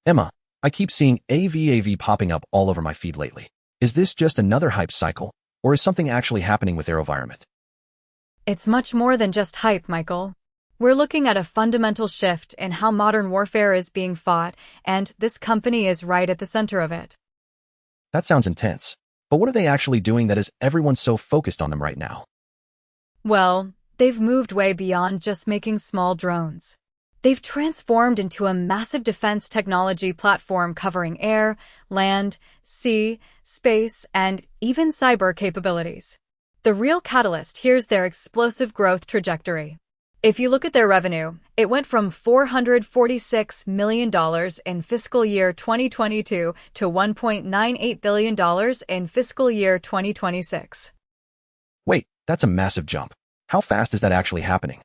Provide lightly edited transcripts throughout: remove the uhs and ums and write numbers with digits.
Emma, I keep seeing AVAV popping up all over my feed lately. Is this just another hype cycle, or is something actually happening with AeroVironment? It's much more than just hype, Michael. We're looking at a fundamental shift in how modern warfare is being fought, and this company is right at the center of it. That sounds intense. But what are they actually doing that is everyone so focused on them right now? Well, they've moved way beyond just making small drones. They've transformed into a massive defense technology platform covering air, land, sea, space, and even cyber capabilities. The real catalyst here's their explosive growth trajectory. If you look at their revenue, it went from $446 million in fiscal year 2022 to $1.98 billion in fiscal year 2026. Wait, that's a massive jump. How fast is that actually happening?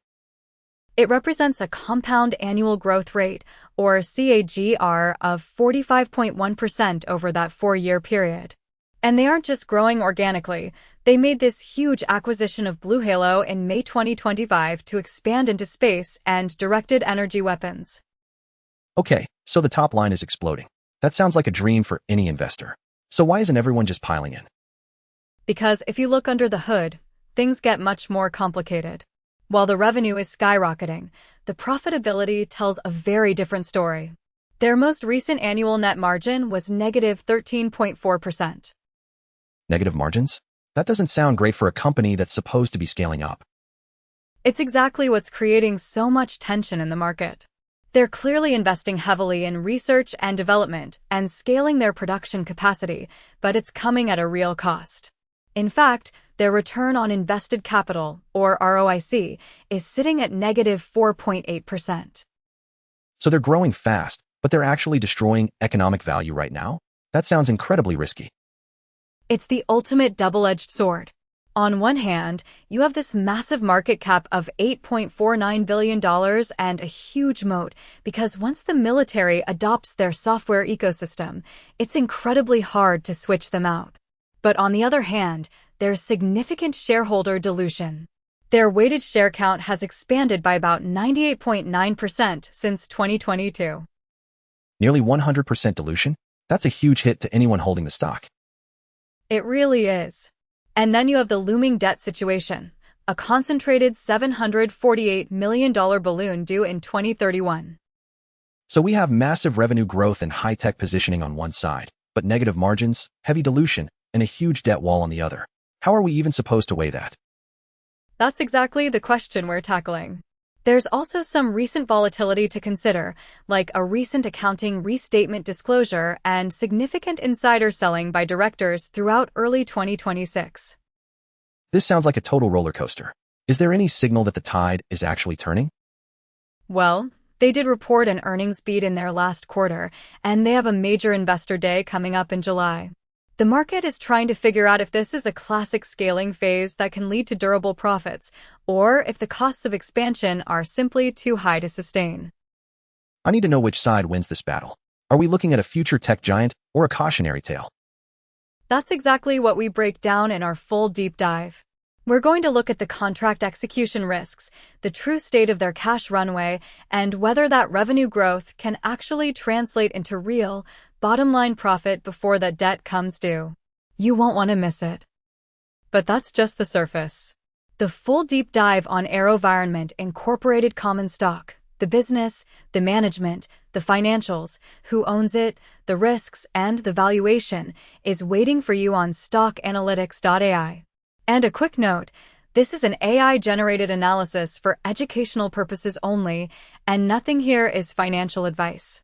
It represents a compound annual growth rate, or CAGR, of 45.1% over that 4-year period. And they aren't just growing organically. They made this huge acquisition of BlueHalo in May 2025 to expand into space and directed energy weapons. Okay, so the top line is exploding. That sounds like a dream for any investor. So why isn't everyone just piling in? Because if you look under the hood, things get much more complicated. While the revenue is skyrocketing, the profitability tells a very different story. Their most recent annual net margin was negative 13.4%. Negative margins? That doesn't sound great for a company that's supposed to be scaling up. It's exactly what's creating so much tension in the market. They're clearly investing heavily in research and development and scaling their production capacity, but it's coming at a real cost. In fact, their return on invested capital, or ROIC, is sitting at negative 4.8%. So they're growing fast, but they're actually destroying economic value right now? That sounds incredibly risky. It's the ultimate double-edged sword. On one hand, you have this massive market cap of $8.49 billion and a huge moat, because once the military adopts their software ecosystem, it's incredibly hard to switch them out. But on the other hand, there's significant shareholder dilution. Their weighted share count has expanded by about 98.9% since 2022. Nearly 100% dilution? That's a huge hit to anyone holding the stock. It really is. And then you have the looming debt situation, a concentrated $748 million balloon due in 2031. So we have massive revenue growth and high-tech positioning on one side, but negative margins, heavy dilution, and a huge debt wall on the other. How are we even supposed to weigh that? That's exactly the question we're tackling. There's also some recent volatility to consider, like a recent accounting restatement disclosure and significant insider selling by directors throughout early 2026. This sounds like a total roller coaster. Is there any signal that the tide is actually turning? Well, they did report an earnings beat in their last quarter, and they have a major investor day coming up in July. The market is trying to figure out if this is a classic scaling phase that can lead to durable profits, or if the costs of expansion are simply too high to sustain. I need to know which side wins this battle. Are we looking at a future tech giant or a cautionary tale? That's exactly what we break down in our full deep dive. We're going to look at the contract execution risks, the true state of their cash runway, and whether that revenue growth can actually translate into real, bottom-line profit before that debt comes due. You won't want to miss it. But that's just the surface. The full deep dive on AeroVironment Incorporated common stock, the business, the management, the financials, who owns it, the risks, and the valuation, is waiting for you on stockanalytics.ai. And a quick note, this is an AI-generated analysis for educational purposes only, and nothing here is financial advice.